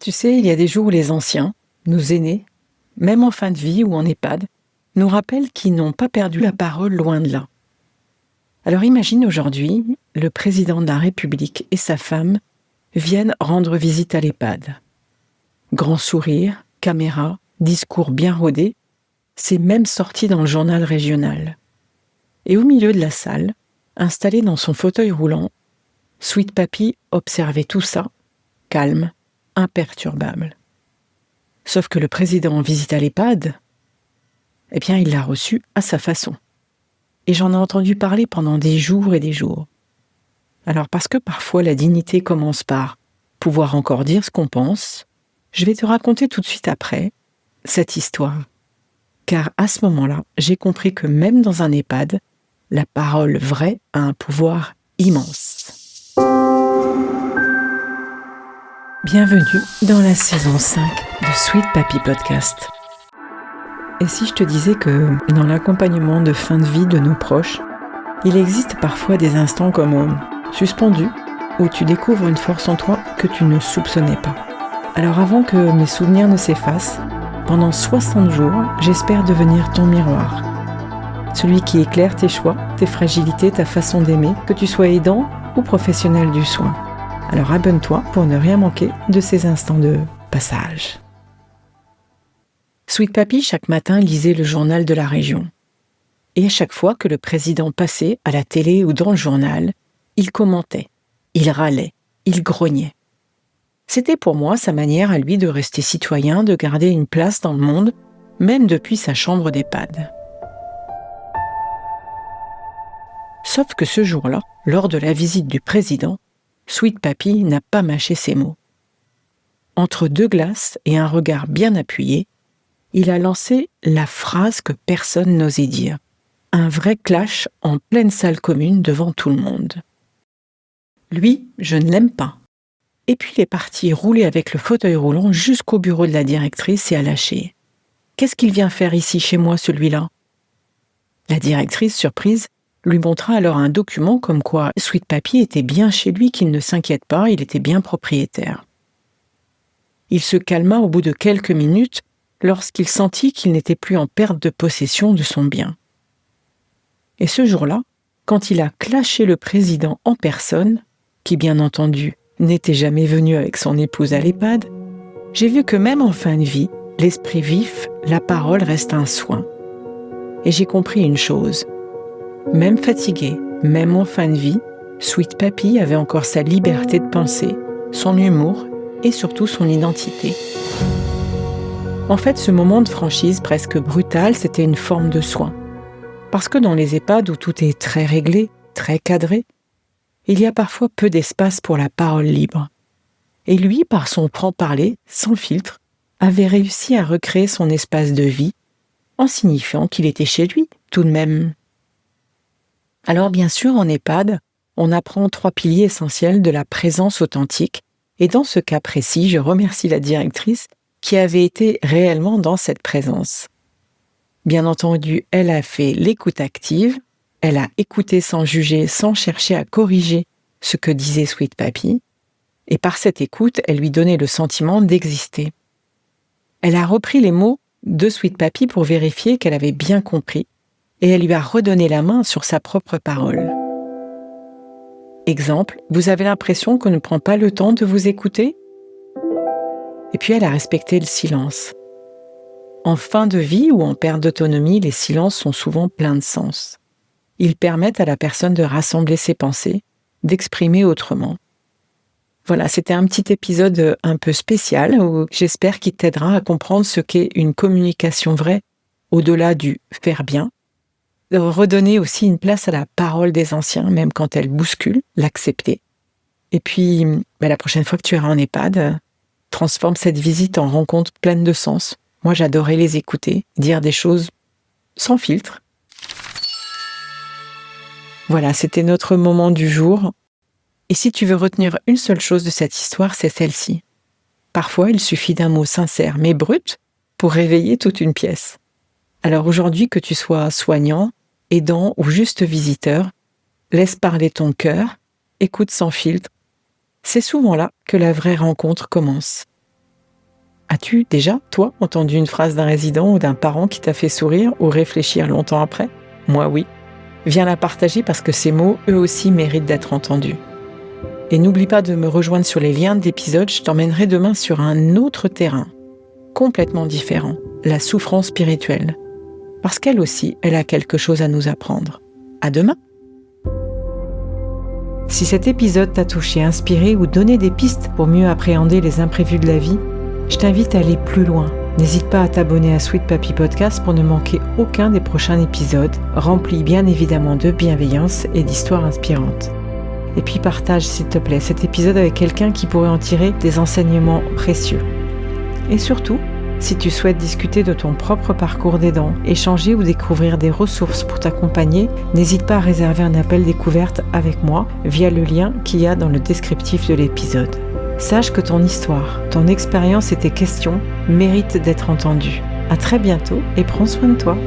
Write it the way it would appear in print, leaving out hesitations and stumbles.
Tu sais, il y a des jours où les anciens, nos aînés, même en fin de vie ou en EHPAD, nous rappellent qu'ils n'ont pas perdu la parole loin de là. Alors imagine aujourd'hui, le président de la République et sa femme viennent rendre visite à l'EHPAD. Grand sourire, caméra, discours bien rodé, c'est même sorti dans le journal régional. Et au milieu de la salle, installé dans son fauteuil roulant, Sweet Papy observait tout ça, calme, imperturbable. Sauf que le président en visite à l'EHPAD, il l'a reçu à sa façon. Et j'en ai entendu parler pendant des jours et des jours. Alors parce que parfois la dignité commence par pouvoir encore dire ce qu'on pense, je vais te raconter tout de suite après cette histoire. Car à ce moment-là, j'ai compris que même dans un EHPAD, la parole vraie a un pouvoir immense. Bienvenue dans la saison 5 de Sweet Papy Podcast. Et si je te disais que dans l'accompagnement de fin de vie de nos proches, il existe parfois des instants comme suspendus où tu découvres une force en toi que tu ne soupçonnais pas. Alors avant que mes souvenirs ne s'effacent, pendant 60 jours, j'espère devenir ton miroir. Celui qui éclaire tes choix, tes fragilités, ta façon d'aimer, que tu sois aidant ou professionnel du soin. Alors abonne-toi pour ne rien manquer de ces instants de passage. Sweet Papy, chaque matin, lisait le journal de la région. Et à chaque fois que le président passait à la télé ou dans le journal, il commentait, il râlait, il grognait. C'était pour moi sa manière à lui de rester citoyen, de garder une place dans le monde, même depuis sa chambre d'EHPAD. Sauf que ce jour-là, lors de la visite du président, Sweet Papy n'a pas mâché ses mots. Entre deux glaces et un regard bien appuyé, il a lancé la phrase que personne n'osait dire. Un vrai clash en pleine salle commune devant tout le monde. Lui, je ne l'aime pas. Et puis il est parti rouler avec le fauteuil roulant jusqu'au bureau de la directrice et a lâché. Qu'est-ce qu'il vient faire ici chez moi, celui-là ? La directrice, surprise, lui montra alors un document comme quoi Sweet Papy était bien chez lui, qu'il ne s'inquiète pas, il était bien propriétaire. Il se calma au bout de quelques minutes lorsqu'il sentit qu'il n'était plus en perte de possession de son bien. Et ce jour-là, quand il a clashé le président en personne, qui bien entendu n'était jamais venu avec son épouse à l'EHPAD, j'ai vu que même en fin de vie, l'esprit vif, la parole reste un soin. Et j'ai compris une chose. Même fatigué, même en fin de vie, Sweet Papy avait encore sa liberté de penser, son humour et surtout son identité. En fait, ce moment de franchise presque brutal, c'était une forme de soin. Parce que dans les EHPAD où tout est très réglé, très cadré, il y a parfois peu d'espace pour la parole libre. Et lui, par son franc-parler, sans filtre, avait réussi à recréer son espace de vie, en signifiant qu'il était chez lui, tout de même. Alors bien sûr, en EHPAD, on apprend 3 piliers essentiels de la présence authentique, et dans ce cas précis, je remercie la directrice qui avait été réellement dans cette présence. Bien entendu, elle a fait l'écoute active, elle a écouté sans juger, sans chercher à corriger ce que disait Sweet Papy, et par cette écoute, elle lui donnait le sentiment d'exister. Elle a repris les mots de Sweet Papy pour vérifier qu'elle avait bien compris, et elle lui a redonné la main sur sa propre parole. Exemple, vous avez l'impression qu'on ne prend pas le temps de vous écouter ? Et puis elle a respecté le silence. En fin de vie ou en perte d'autonomie, les silences sont souvent pleins de sens. Ils permettent à la personne de rassembler ses pensées, d'exprimer autrement. Voilà, c'était un petit épisode un peu spécial où j'espère qu'il t'aidera à comprendre ce qu'est une communication vraie au-delà du faire bien, de redonner aussi une place à la parole des anciens, même quand elle bouscule, l'accepter. Et puis, la prochaine fois que tu iras en EHPAD, transforme cette visite en rencontre pleine de sens. Moi, j'adorais les écouter, dire des choses sans filtre. Voilà, c'était notre moment du jour. Et si tu veux retenir une seule chose de cette histoire, c'est celle-ci. Parfois, il suffit d'un mot sincère mais brut pour réveiller toute une pièce. Alors aujourd'hui, que tu sois soignant, aidant ou juste visiteur, laisse parler ton cœur, écoute sans filtre. C'est souvent là que la vraie rencontre commence. As-tu déjà, toi, entendu une phrase d'un résident ou d'un parent qui t'a fait sourire ou réfléchir longtemps après ? Moi, oui. Viens la partager parce que ces mots, eux aussi, méritent d'être entendus. Et n'oublie pas de me rejoindre sur les liens d'épisodes, je t'emmènerai demain sur un autre terrain, complètement différent, la souffrance spirituelle. Parce qu'elle aussi, elle a quelque chose à nous apprendre. À demain! Si cet épisode t'a touché, inspiré ou donné des pistes pour mieux appréhender les imprévus de la vie, je t'invite à aller plus loin. N'hésite pas à t'abonner à Sweet Papy Podcast pour ne manquer aucun des prochains épisodes, remplis bien évidemment de bienveillance et d'histoires inspirantes. Et puis partage s'il te plaît cet épisode avec quelqu'un qui pourrait en tirer des enseignements précieux. Et surtout, si tu souhaites discuter de ton propre parcours d'aidant, échanger ou découvrir des ressources pour t'accompagner, n'hésite pas à réserver un appel découverte avec moi via le lien qu'il y a dans le descriptif de l'épisode. Sache que ton histoire, ton expérience et tes questions méritent d'être entendues. À très bientôt et prends soin de toi.